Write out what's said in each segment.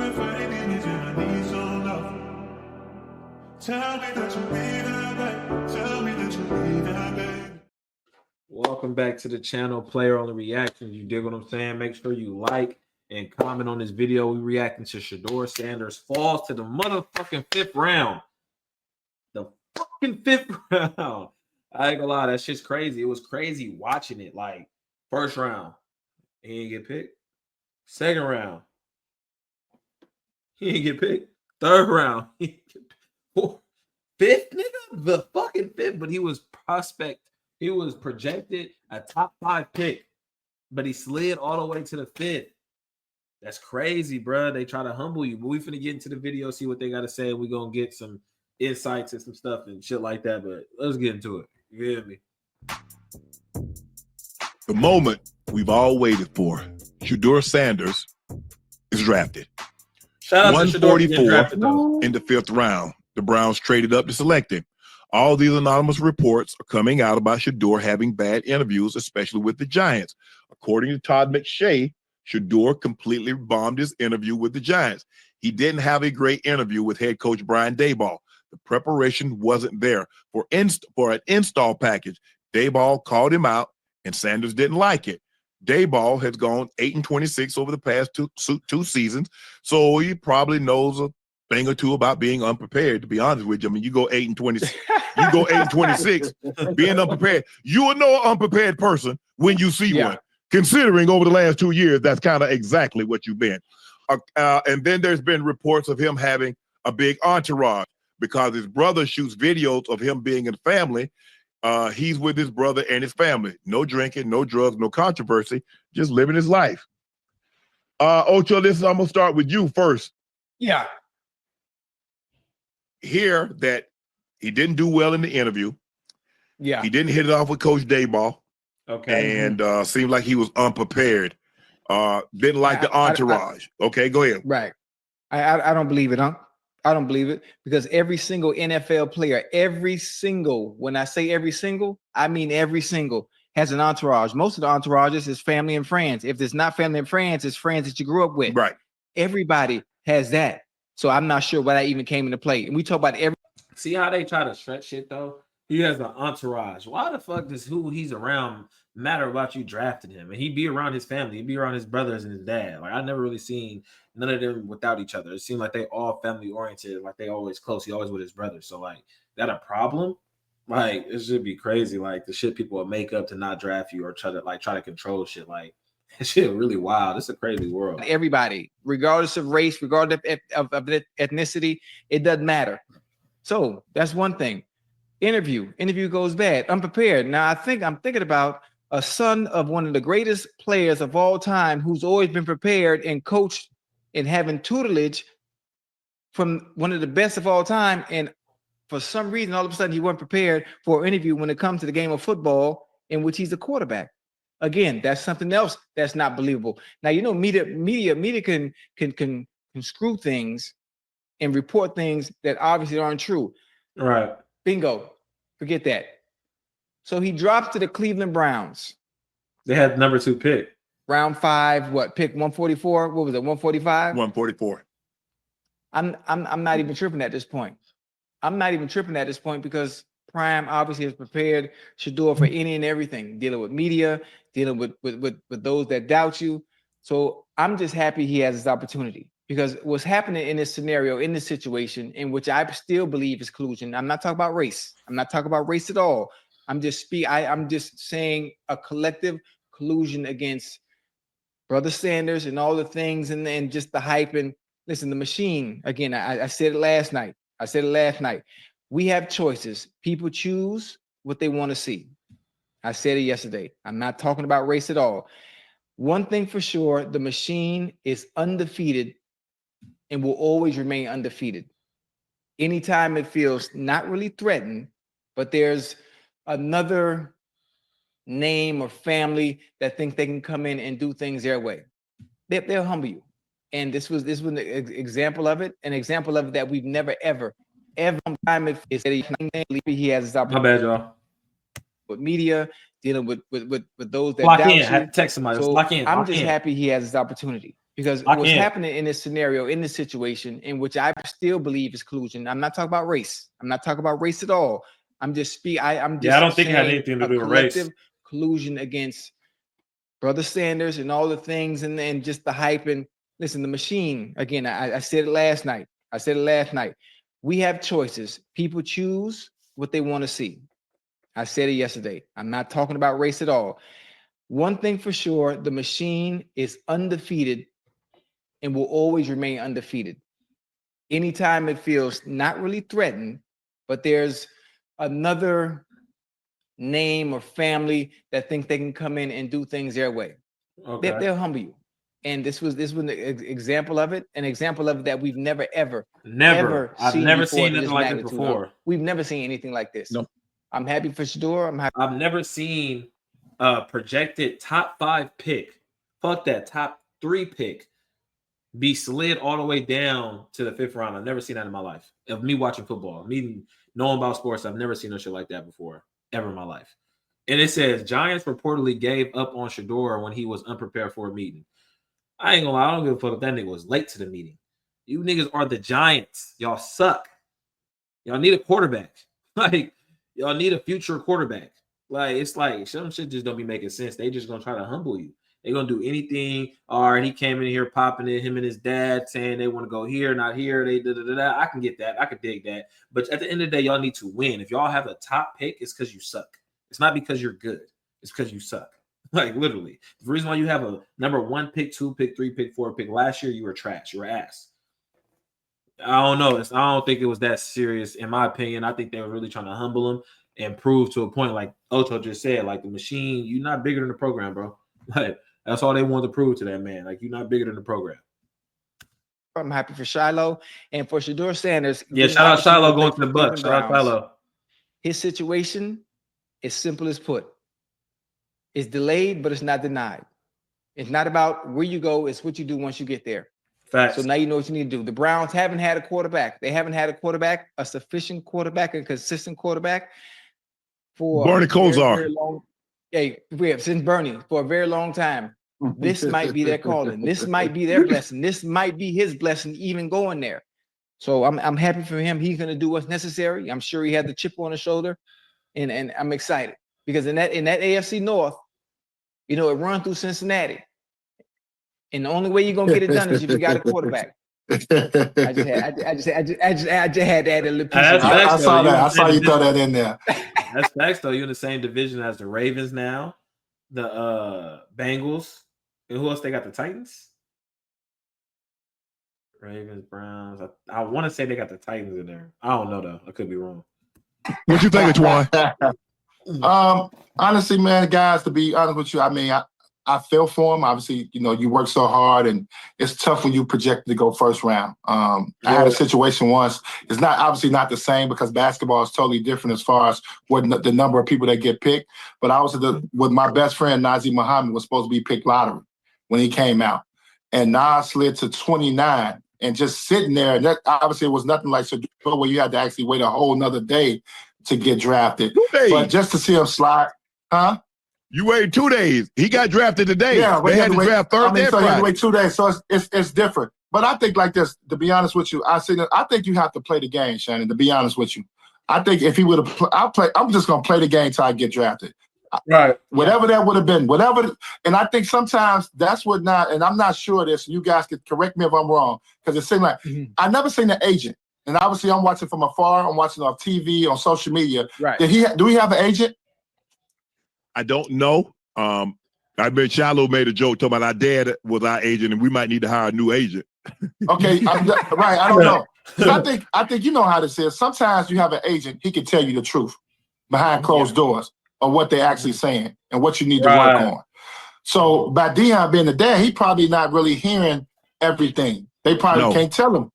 been fighting demons and I need some love. Tell me that you need that, babe. Tell me that you need that, babe. Welcome back to the channel, Player Only Reactions. You dig what I'm saying? Make sure you like and comment on this video. We reacting to Shedeur Sanders falls to the motherfucking fifth round. The fucking fifth round. I ain't gonna lie, that shit's crazy. It was crazy watching it. Like, first round, he didn't get picked. Second round, he didn't get picked. Third round, he didn't get picked. Fifth, nigga, the fucking fifth. But he was prospect. He was projected a top 5 pick, but he slid all the way to the fifth. That's crazy, bro. They try to humble you. But we finna get into the video, see what they got to say. We're going to get some insights and some stuff and shit like that. But let's get into it. You hear me? The moment we've all waited for. Shedeur Sanders is drafted. Shout out to Shedeur getting drafted, though. In the 5th round. The Browns traded up to select him. All these anonymous reports are coming out about Shedeur having bad interviews, especially with the Giants. According to Todd McShay, Shedeur completely bombed his interview with the Giants. He didn't have a great interview with head coach Brian Daboll. The preparation wasn't there for an install package. Daboll called him out, and Sanders didn't like it. Daboll has gone 8-26 over the past two seasons, so he probably knows a thing or two about being unprepared. To be honest with you, I mean, you go 8-26, you go 8-26, being unprepared. You will know an unprepared person when you see one. Considering over the last 2 years, that's kind of exactly what you've been. And then there's been reports of him having a big entourage because his brother shoots videos of him being in the family. He's with his brother and his family. No drinking, no drugs, no controversy, just living his life. Ocho, I'm going to start with you first. Yeah. Hear that he didn't do well in the interview. Yeah. He didn't hit it off with Coach Daboll. Okay. And seemed like he was unprepared. Didn't like the entourage. Okay, go ahead. Right. I don't believe it, huh? I don't believe it because every single NFL player, when I say every single, I mean every single, has an entourage. Most of the entourages is family and friends. If it's not family and friends, it's friends that you grew up with. Right. Everybody has that. So I'm not sure why that even came into play. And we talk about every. See how they try to stretch shit, though? He has an entourage. Why the fuck does who he's around matter about you drafting him? And he'd be around his family. He'd be around his brothers and his dad. Like, I never really seen none of them without each other. It seemed like they all family oriented. Like, they always close. He always with his brothers. So, like, that a problem? Like, it should be crazy. Like, the shit people would make up to not draft you or try to control shit. Like, that shit really wild. It's a crazy world. Everybody, regardless of race, regardless of ethnicity, it doesn't matter. So that's one thing. Interview goes bad. Unprepared. Now I'm thinking about a son of one of the greatest players of all time who's always been prepared and coached and having tutelage from one of the best of all time. And for some reason, all of a sudden, he wasn't prepared for an interview when it comes to the game of football in which he's a quarterback. Again, that's something else that's not believable. Now, you know, media can screw things and report things that obviously aren't true. Right. Bingo. Forget that. So he drops to the Cleveland Browns. They had number 2 pick. Round 5, what, pick 144? What was it, 145? 144. I'm not even tripping at this point. I'm not even tripping at this point because Prime obviously has prepared Shedeur for any and everything, dealing with media, dealing with those that doubt you. So I'm just happy he has this opportunity. Because what's happening in this scenario, in this situation, in which I still believe is collusion. I'm not talking about race. I'm not talking about race at all. I'm just saying a collective collusion against Brother Sanders and all the things and just the hype. And listen, the machine, again, I said it last night. We have choices. People choose what they want to see. I said it yesterday. I'm not talking about race at all. One thing for sure, the machine is undefeated and will always remain undefeated. Anytime it feels not really threatened, but there's another name or family that think they can come in and do things their way, they'll humble you. And this was an example of it, that we've never, ever time it is that he has this opportunity. My bad, y'all. With media, dealing with those that lock doubt in. you. I had to text somebody. So lock in. I'm just happy he has this opportunity Because I what's can't. happening in this scenario, in this situation, in which I still believe is collusion. I'm not talking about race. I'm not talking about race at all. I'm just I'm just Yeah, I don't think it had saying anything to a do with race. collective collusion against Brother Sanders and all the things and just the hype. And listen, the machine, again, I said it last night. I said it last night. We have choices. People choose what they want to see. I said it yesterday. I'm not talking about race at all. One thing for sure, the machine is undefeated and will always remain undefeated. Anytime it feels not really threatened, but there's another name or family that think they can come in and do things their way. Okay. They'll humble you. And this was an example of it, that we've never ever I've seen never before seen to nothing this like this magnitude. before. We've never seen anything like this. No. I'm happy for Shedeur. I'm happy. I've never seen a projected top 5 pick, fuck that, top 3 pick, be slid all the way down to the 5th round. I've never seen that in my life. Of me watching football, me knowing about sports, I've never seen no shit like that before, ever in my life. And it says Giants reportedly gave up on Shedeur when he was unprepared for a meeting. I ain't gonna lie, I don't give a fuck if that nigga was late to the meeting. You niggas are the Giants. Y'all suck. Y'all need a quarterback. Like, y'all need a future quarterback. Like, it's like some shit just don't be making sense. They just gonna try to humble you. They're gonna do anything. All right, he came in here popping it, him and his dad saying they want to go here, not here. They da. I can get that. I can dig that. But at the end of the day, y'all need to win. If y'all have a top pick, it's because you suck. It's not because you're good. It's because you suck. Like, literally. The reason why you have a number 1 pick, 2 pick, 3 pick, 4 pick. Last year, you were trash. You were ass. I don't know. I don't think it was that serious, in my opinion. I think they were really trying to humble him and prove to a point, like Ocho just said, like the machine, you're not bigger than the program, bro. Like, that's all they wanted to prove to that man. Like, you're not bigger than the program. I'm happy for Shiloh and for Shedeur Sanders. Yeah, shout out Shiloh going to the Bucks. Shout out Shiloh. His situation is simple as put. It's delayed, but it's not denied. It's not about where you go, it's what you do once you get there. Facts. So now you know what you need to do. The Browns haven't had a quarterback. They haven't had a quarterback, a sufficient quarterback, a consistent quarterback for Bernie Kosar. very long. Hey, we have since Bernie for a very long time. This might be their calling. This might be their blessing. This might be his blessing, even going there. So I'm happy for him. He's going to do what's necessary. I'm sure he had the chip on his shoulder, and I'm excited because in that AFC North, you know, it runs through Cincinnati, and the only way you're gonna get it done is if you got a quarterback. I just had to add a little piece. I saw that. I saw you throw that in there. That's facts, though. You're in the same division as the Ravens now, the Bengals, and who else? They got the Titans. Ravens, Browns. I want to say they got the Titans in there. I don't know though. I could be wrong. What you think, Twan? Honestly, man, guys, to be honest with you, I mean, I feel for him. Obviously, you know, you work so hard, and it's tough when you project to go first round. I had a situation once. It's not obviously not the same because basketball is totally different as far as what the number of people that get picked. But I was with my best friend Nazir Muhammad was supposed to be picked lottery when he came out, and Nas slid to 29. And just sitting there, and that obviously it was nothing like Shedeur where you had to actually wait a whole nother day to get drafted. But just to see him slide, huh? You waited 2 days. He got drafted today. Yeah, they had to draft Thursday. So you had to wait 2 days. So it's different. But I think like this, to be honest with you, I think you have to play the game, Shannon, to be honest with you. I think if he would have I'm just gonna play the game till I get drafted. Right. Whatever that would have been, whatever. And I think sometimes that's what and I'm not sure of this, and you guys could correct me if I'm wrong, because it seemed like I never seen an agent. And obviously I'm watching from afar, I'm watching on TV, on social media. Right. Do he have an agent? I don't know. I bet Shiloh made a joke talking about our dad was our agent and we might need to hire a new agent. Okay, right. I don't know. I think you know how this is. Sometimes you have an agent, he can tell you the truth behind closed doors of what they're actually saying and what you need to work on. So by Deion being the dad, he probably not really hearing everything. They probably can't tell him.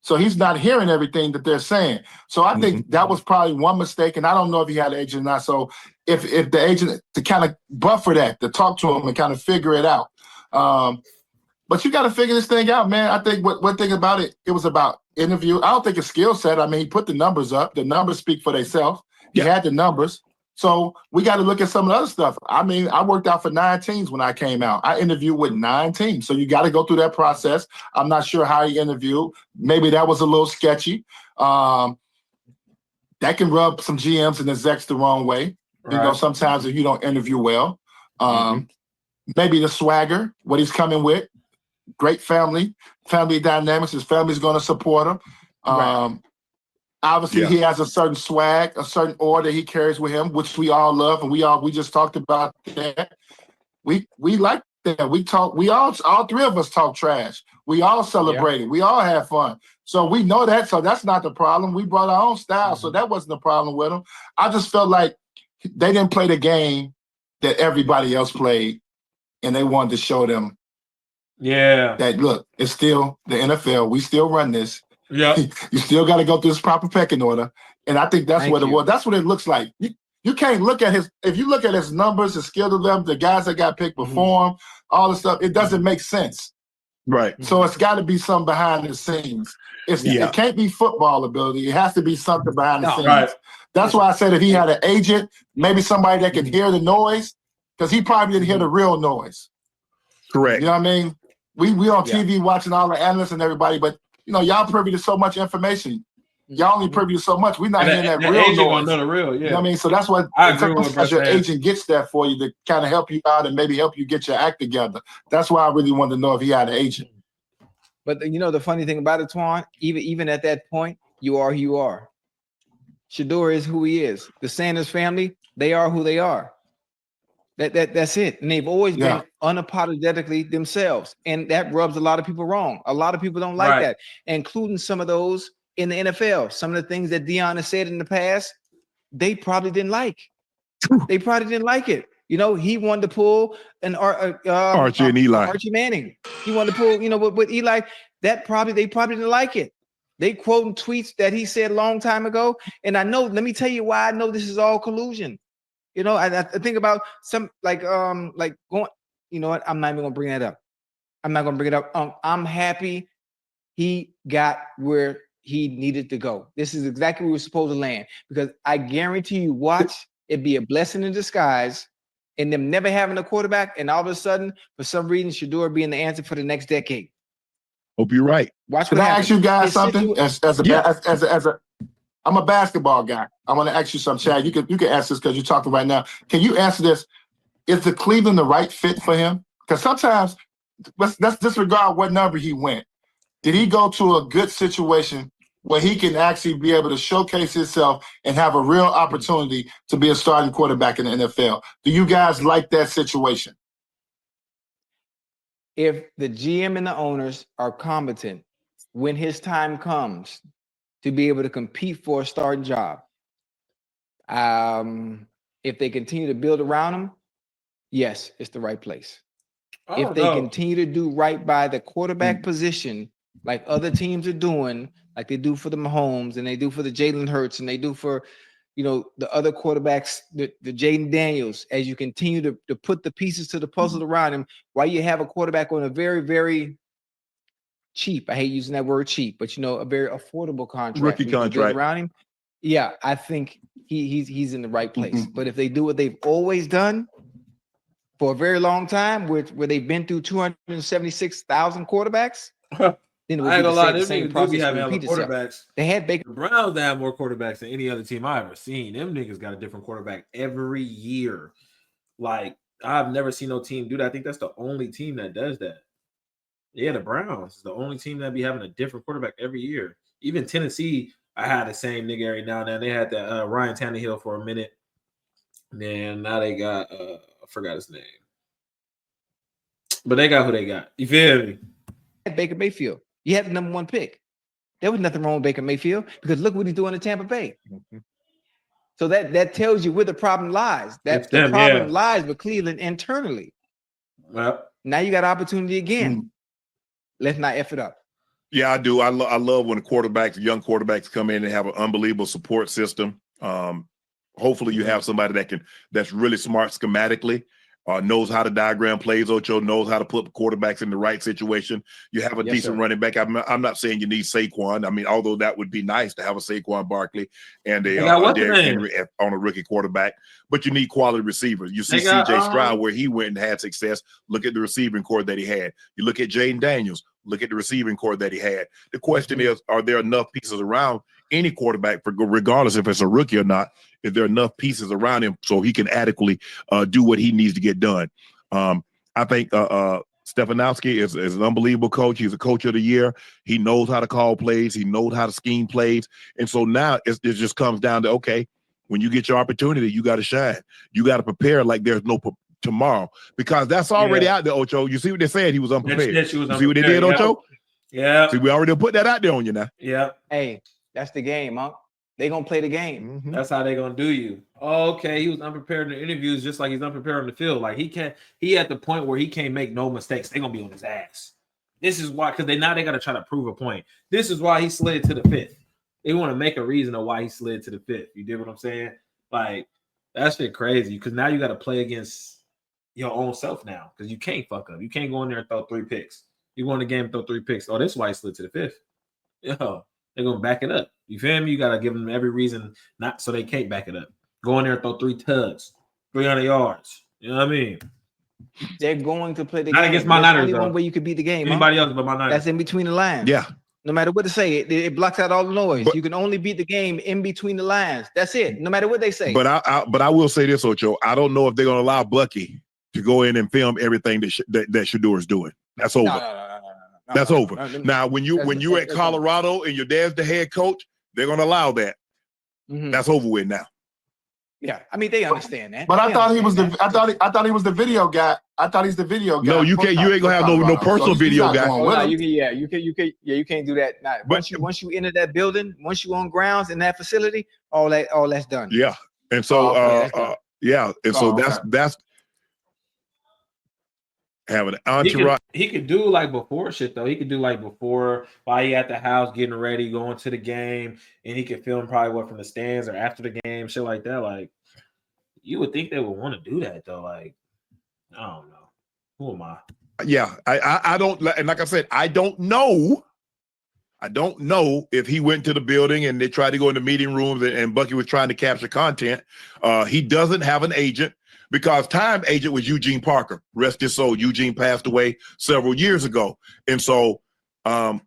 So he's not hearing everything that they're saying. So I think that was probably one mistake. And I don't know if he had an agent or not. So if the agent, to kind of buffer that, to talk to him and kind of figure it out. But you got to figure this thing out, man. I think one thing about it, it was about interview. I don't think it's skill set. I mean, he put the numbers up. The numbers speak for themselves. He had the numbers. So we got to look at some of the other stuff. I mean, I worked out for 9 teams when I came out. I interviewed with 9 teams. So you got to go through that process. I'm not sure how he interviewed. Maybe that was a little sketchy. That can rub some GMs and execs the wrong way. Right. You know, sometimes if you don't interview well. Maybe the swagger, what he's coming with. Great family dynamics. His family's going to support him. Obviously, he has a certain swag, a certain aura that he carries with him, which we all love, and we just talked about that. We like that. All 3 of us talk trash. We all celebrated. We all have fun. So we know that. So that's not the problem. We brought our own style, so that wasn't the problem with him. I just felt like they didn't play the game that everybody else played, and they wanted to show them that, look, it's still the NFL. We still run this. Yeah. You still got to go through this proper pecking order. And I think that's what it was. That's what it looks like. You can't look at if you look at his numbers, his skill development, the guys that got picked before him, all the stuff, it doesn't make sense. Right. So it's got to be something behind the scenes. It can't be football ability. It has to be something behind the scenes. Right. That's why I said if he had an agent, maybe somebody that can hear the noise, because he probably didn't hear the real noise. Correct. You know what I mean? We on TV watching all the analysts and everybody, but you know, y'all privy to so much information. Y'all only privy to so much. We're not hearing that real noise. Know the real, You know what I mean? So that's what your agent gets that for you to kind of help you out and maybe help you get your act together. That's why I really wanted to know if he had an agent. But you know, the funny thing about it, Twan, even at that point, you are who you are. Shedeur is who he is. The Sanders family, they are who they are. That's it. And they've always been unapologetically themselves. And that rubs a lot of people wrong. A lot of people don't like that, including some of those in the NFL. Some of the things that Deion has said in the past, they probably didn't like. They probably didn't like it. You know, he wanted to pull an Archie and Eli. Archie Manning. He wanted to pull, you know, with Eli. They probably didn't like it. They quoting tweets that he said a long time ago. And I know, let me tell you why I know this is all collusion. You know, I think about some like going, you know what? I'm not even gonna bring that up. I'm not gonna bring it up. I'm happy he got where he needed to go. This is exactly where we're supposed to land, because I guarantee you, watch it be a blessing in disguise and them never having a quarterback, and all of a sudden, for some reason, Shedeur being the answer for the next decade. Hope you're right. Watch. Can I ask you guys something? I'm a basketball guy. I want to ask you something, Chad. You can ask this because you're talking right now. Can you answer this? Is the Cleveland the right fit for him? Because sometimes let's disregard what number he went. Did he go to a good situation where he can actually be able to showcase himself and have a real opportunity to be a starting quarterback in the NFL? Do you guys like that situation? If the GM and the owners are competent when his time comes to be able to compete for a starting job, if they continue to build around him, yes, it's the right place. If they continue to do right by the quarterback position, like other teams are doing, like they do for the Mahomes and they do for the Jalen Hurts and they do for, you know, the other quarterbacks, the Jaden Daniels, as you continue to put the pieces to the puzzle around him, while you have a quarterback on a very, very cheap, I hate using that word cheap, but you know, a very affordable contract, rookie contract around him. Yeah, I think he's in the right place. But if they do what they've always done for a very long time, where they've been through 276,000 quarterbacks, then it would I ain't gonna lie, the them same niggas do process be having repeat hella itself. quarterbacks. They had Baker. The Browns have more quarterbacks than any other team I've ever seen. Them niggas got a different quarterback every year. Like, I've never seen no team do that. I think that's the only team that does that. Yeah, the Browns is the only team that be having a different quarterback every year. Even Tennessee, I had the same nigga every now and then. They had that Ryan Tannehill for a minute. Then now they got I forgot his name. But they got who they got. You feel me? Baker Mayfield. You had the number 1 pick. There was nothing wrong with Baker Mayfield, because look what he's doing in Tampa Bay. So that tells you where the problem lies. The problem lies with Cleveland internally. Well, now you got opportunity again. Let's not F it up. Yeah, I do. I love when the young quarterbacks come in and have an unbelievable support system. Hopefully you have somebody that's really smart schematically. knows how to diagram plays. Ocho knows how to put quarterbacks in the right situation. You have a Yes, decent sir. running back. I'm not saying you need Saquon. I mean, although that would be nice to have a Saquon Barkley and They got a what's the Derrick name? Henry on a rookie quarterback, but you need quality receivers. You see They got, C.J. Stroud where he went and had success. Look at the receiving core that he had. You look at Jaden Daniels. Look at the receiving core that he had. The question is, are there enough pieces around any quarterback, regardless if it's a rookie or not? Is there enough pieces around him so he can adequately do what he needs to get done? I think Stefanowski is an unbelievable coach. He's a coach of the year. He knows how to call plays. He knows how to scheme plays. And so now it just comes down to, okay, when you get your opportunity, you got to shine. You got to prepare like there's no tomorrow, because that's already out there, Ocho. You see what they said? He was unprepared. That she was you see what they did, Ocho? Yeah. See, we already put that out there on you now. Yeah. Hey, that's the game, huh? They gonna play the game. Mhm. That's how they gonna do you. Oh, okay, he was unprepared in the interviews, just like he's unprepared on the field. Like he at the point where he can't make no mistakes. They gonna be on his ass. This is why, because they gotta try to prove a point. This is why he slid to the 5th. They want to make a reason of why he slid to the 5th. You did what I'm saying? Like, that shit crazy. Because now you got to play against your own self now. Because you can't fuck up. You can't go in there and throw 3 picks. You go in the game and throw 3 picks. Oh, this is why he slid to the 5th. Yo, they're gonna back it up. You feel me? You gotta give them every reason not so they can't back it up. Go in there and throw 3 tugs, 300 yards. You know what I mean? They're going to play the Not game. against my There's Niners, only though. one way you could beat the game. Anybody else but my Niners? That's in between the lines. Yeah. No matter what they say, it blocks out all the noise. But- you can only beat the game in between the lines. That's it. No matter what they say. But I will say this, Ocho. I don't know if they're gonna allow Bucky to go in and film everything that Shedeur is doing. That's over. No. That's over. No. Now, when you at Colorado and your dad's the head coach, they're gonna allow that. Mhm. That's over with now. Yeah, I mean they understand that. But I They thought he was understand that. I thought he was the video guy. I thought he's the video guy. No, you can't. You ain't gonna have no personal video guy. Oh, no, you can't do that. Nah, But- once you enter that building, once you on grounds in that facility, all that's done. Yeah, and so Oh, okay, that's good. yeah, and so Oh, that's having an entourage. He could do like before shit though. He could do like before while he at the house getting ready, going to the game, and he could film probably what from the stands or after the game, shit like that. Like you would think they would want to do that though. Like I don't know. Who am I? Yeah, I don't, and like I said, I don't know. I don't know if he went to the building and they tried to go in the meeting rooms and Bucky was trying to capture content. He doesn't have an agent because Time agent was Eugene Parker. Rest his soul. Eugene passed away several years ago. And so I'm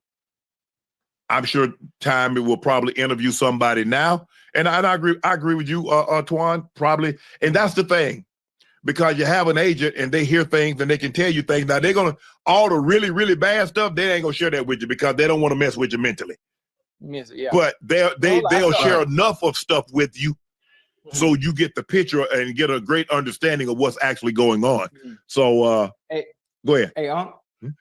sure Time will probably interview somebody now. And I agree with you, Twan, probably. And that's the thing. Because you have an agent and they hear things and they can tell you things. Now they're gonna all the really, really bad stuff, they ain't gonna share that with you because they don't want to mess with you mentally. Yeah. But they'll share enough of stuff with you Mhm. so you get the picture and get a great understanding of what's actually going on. Mhm. So Hey. go ahead. Hey,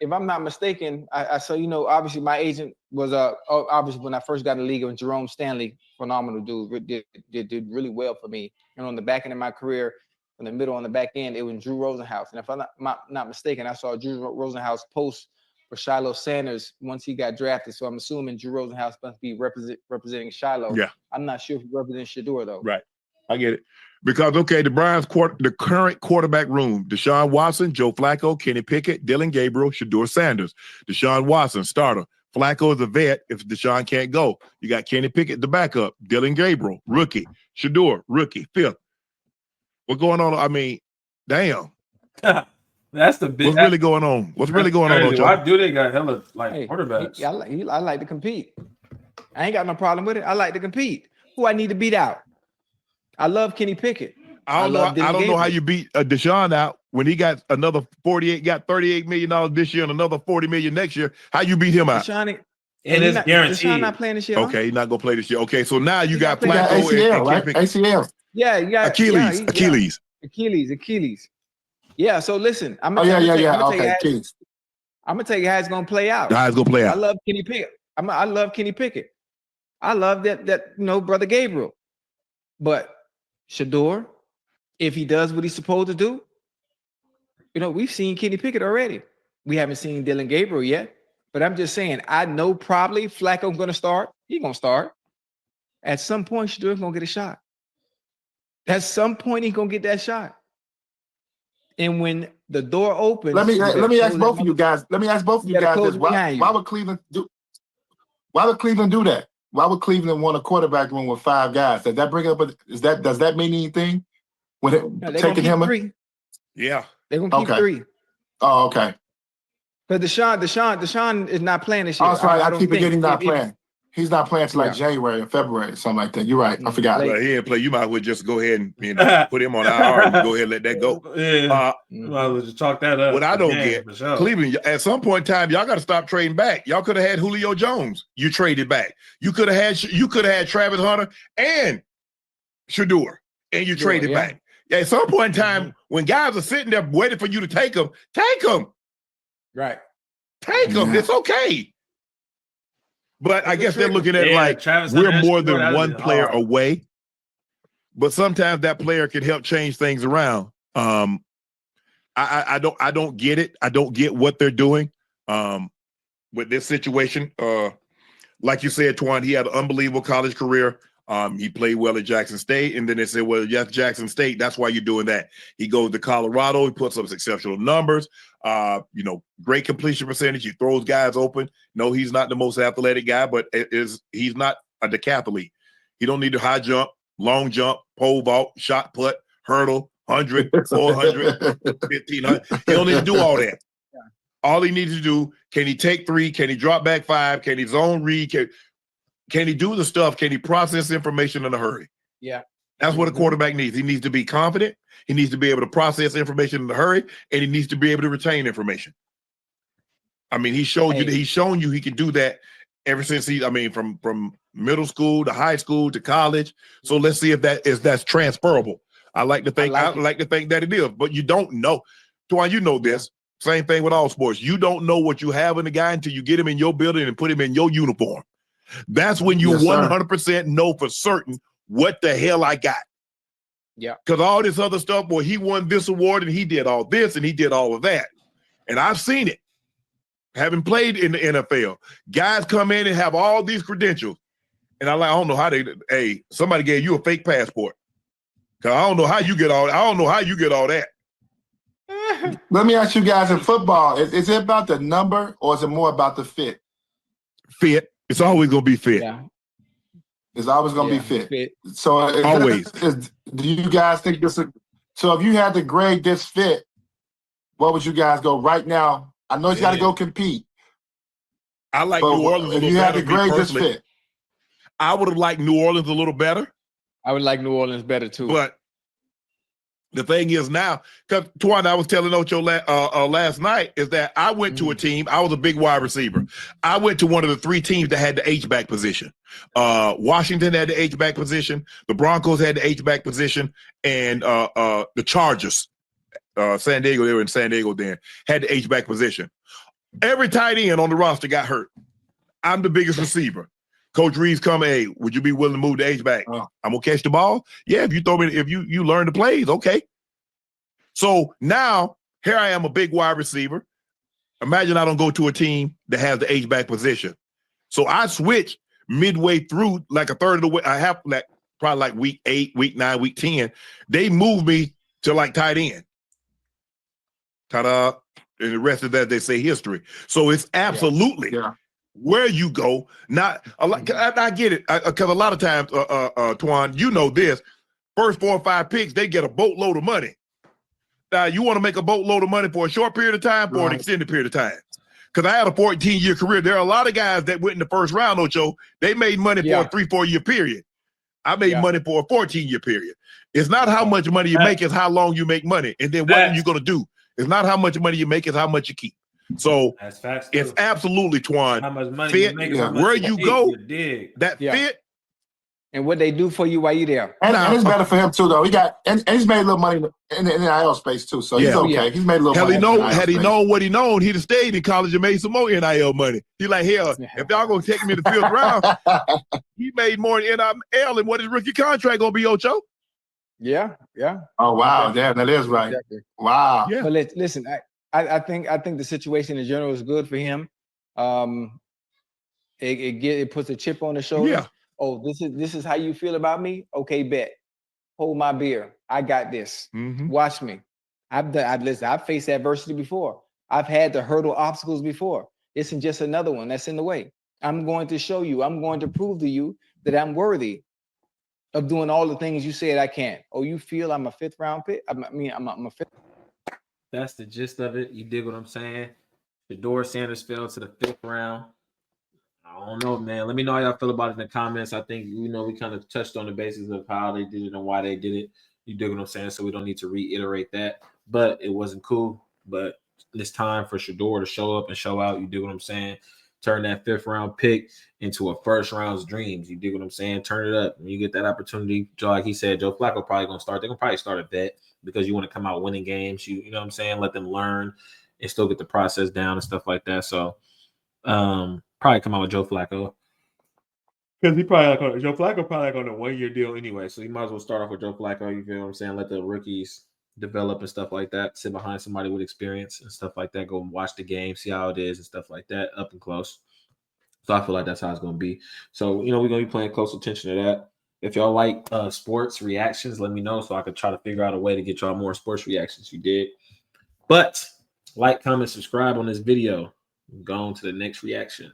if I'm not mistaken, I so obviously my agent was obviously when I first got in the league, when Jerome Stanley, phenomenal dude, did really well for me. And on the back end of my career, from the middle on the back end, it was Drew Rosenhaus. And if I'm not mistaken, I saw Drew Rosenhaus post for Shiloh Sanders once he got drafted. So I'm assuming Drew Rosenhaus must be representing Shiloh. Yeah. I'm not sure if he represents Shedeur though. Right. I get it. Because the Browns the current quarterback room, Deshaun Watson, Joe Flacco, Kenny Pickett, Dylan Gabriel, Shedeur Sanders. Deshaun Watson, starter. Flacco is a vet if Deshaun can't go. You got Kenny Pickett, the backup. Dylan Gabriel, rookie. Shedeur, rookie, 5th. What's going on? I mean, damn. That's the big. What's really going on? What's really going on, Ocho? Why do they got hella like Hey, quarterbacks? I like to compete. I ain't got no problem with it. I like to compete. Who I need to beat out? I love Kenny Pickett. I don't know how you beat Deshaun out when he got another $38 million this year and another $40 million next year. How you beat him out? Deshaun, And it's guaranteed. Deshaun not playing this year. Okay, he's not gonna play this year. Okay, so now you got He got Flacco ACL, and right? Kenny Pickett. ACL. Yeah, yeah. Achilles. Achilles. Yeah. So listen, I'm Oh, gonna okay, Keys. tell you how it's gonna play out. How it's gonna play I out. love Kenny Pickett. I love Kenny Pickett. I love that brother Gabriel. But Shedeur, if he does what he's supposed to do, we've seen Kenny Pickett already. We haven't seen Dylan Gabriel yet. But I'm just saying, I know probably Flacco's gonna start. He's gonna start. At some point, Shedeur's gonna get a shot. At some point, he's gonna get that shot. And when the door opens, Let me you better ask close both that of you guys. Let me ask both of you better guys close this. it behind you. Why would Cleveland do? Why would Cleveland do that? Why would Cleveland want a quarterback room with 5 guys? Does that bring up? Does that mean anything when No, they're taking gonna him? keep 3. Yeah. They're gonna keep Okay. 3. Oh, okay. But Deshaun is not playing this year. Oh, that's right. I don't keep think. forgetting he's not If- playing. He's not playing till like Yeah. January or February, something like that. You're right. I forgot. Late. Well, he didn't play. You might as well just go ahead and put him on IR and go ahead and let that go. Yeah. Mhm. Might as well just chalk that up. What I don't again, get, for sure. Cleveland, at some point in time, y'all got to stop trading back. Y'all could have had Julio Jones. You traded back. You could have had Travis Hunter and Shedeur, and you traded yeah. back. At some point in time, when guys are sitting there waiting for you to take them, Right. take them. Yeah. It's okay. But I guess they're looking at it Yeah, like Travis Hunter we're and more Shedeur, than that one would've been player hard. away. But sometimes that player can help change things around. I don't get it. I don't get what they're doing with this situation. Like you said, Twan, he had an unbelievable college career. He played well at Jackson State, and then they said, well, yes, Jackson State, that's why you're doing that. He goes to Colorado, he puts up exceptional numbers, great completion percentage. He throws guys open. No, he's not the most athletic guy, but he's not a decathlete. He don't need to high jump, long jump, pole vault, shot put, hurdle, 100, 400, 1500. He don't need to do all that. Yeah. All he needs to do, can he take 3? Can he drop back 5? Can he zone read? Can he do the stuff? Can he process information in a hurry? Yeah. That's what a quarterback needs. He needs to be confident. He needs to be able to process information in a hurry, and he needs to be able to retain information. I mean, he's shown you he can do that ever since from middle school to high school to college. So let's see if that's transferable. I like to think that it is, but you don't know. Twan, you know this. Same thing with all sports. You don't know what you have in the guy until you get him in your building and put him in your uniform. That's when you 100% know for certain what the hell I got. Yeah. Because all this other stuff, boy, he won this award and he did all this and he did all of that. And I've seen it. Having played in the NFL, guys come in and have all these credentials. And I don't know how somebody gave you a fake passport. Because I don't know how you get all that. Let me ask you guys in football, is it about the number or is it more about the fit? Fit. It's always going to be fit. Yeah. It's always going to be fit. So always. Do you guys think this is, so if you had to grade this fit, what would you guys go right now? I know you got to go compete. I like New Orleans a little better. If you had to grade this fit. I would have liked New Orleans a little better. I would like New Orleans better too. But the thing is now, because Twan, I was telling Ocho last night, is that I went to a team. I was a big wide receiver. I went to one of the 3 teams that had the H-back position. Washington had the H-back position. The Broncos had the H-back position. And the Chargers, San Diego, they were in San Diego then, had the H-back position. Every tight end on the roster got hurt. I'm the biggest receiver. Coach Reeves come, hey, would you be willing to move the H-back? I'm gonna catch the ball. Yeah, if you throw me, if you learn the plays, okay. So now here I am, a big wide receiver. Imagine I don't go to a team that has the H-back position. So I switch midway through, like a third of the way. I have probably like week 8, week 9, week 10. They moved me to like tight end. Ta-da. And the rest of that, they say history. So it's absolutely where you go. Not a lot. I get it, because a lot of times, Twan, you know this. First 4 or 5 picks, they get a boatload of money. Now you want to make a boatload of money for a short period of time, for an extended period of time. Because I had a 14-year career. There are a lot of guys that went in the first round, Ocho. They made money for a 3-4 year period. I made money for a 14-year period. It's not how much money you make, it's how long you make money. And then what are you going to do? It's not how much money you make, it's how much you keep. So that's facts it's too. Absolutely, Twan. How much money fit, you make, where you go, that fit. And what they do for you while you there. And it's better for him too, though. He got and he's made a little money in the NIL space too. So he's okay. He's made a little money. Had he known what he known, he'd have stayed in college and made some more NIL money. He's like, hell, if y'all gonna take me to the 5th round, he made more in NIL than what his rookie contract gonna be, Ocho. Yeah. Oh wow, yeah, that is right. Exactly. Wow. Yeah. But listen, I think the situation in general is good for him. It puts a chip on the shoulder. Yeah. Oh, this is how you feel about me? Okay, bet. Hold my beer. I got this. Watch me. I've faced adversity before. I've had to hurdle obstacles before. This is just another one that's in the way. I'm going to show you, I'm going to prove to you that I'm worthy of doing all the things you said I can't. Oh, you feel I'm a 5th round pick? I'm a 5th. That's the gist of it. You dig what I'm saying? Shedeur Sanders fell to the 5th round. I don't know, man. Let me know how y'all feel about it in the comments. I think we kind of touched on the basis of how they did it and why they did it. You dig what I'm saying? So we don't need to reiterate that. But it wasn't cool. But it's time for Shedeur to show up and show out. You dig what I'm saying? Turn that 5th round pick into a 1st round's dreams. You dig what I'm saying? Turn it up. When you get that opportunity, like he said, Joe Flacco probably gonna start. They're gonna probably start a vet because you want to come out winning games. You know what I'm saying? Let them learn and still get the process down and stuff like that. So probably come out with Joe Flacco. Because Joe Flacco probably on a 1-year deal anyway. So you might as well start off with Joe Flacco. You feel what I'm saying? Let the rookies develop and stuff like that. Sit behind somebody with experience and stuff like that. Go and watch the game, see how it is and stuff like that, up and close. So I feel like that's how it's going to be. So, we're going to be paying close attention to that. If y'all like sports reactions, let me know so I could try to figure out a way to get y'all more sports reactions. You did. But like, comment, subscribe on this video. Go on to the next reaction.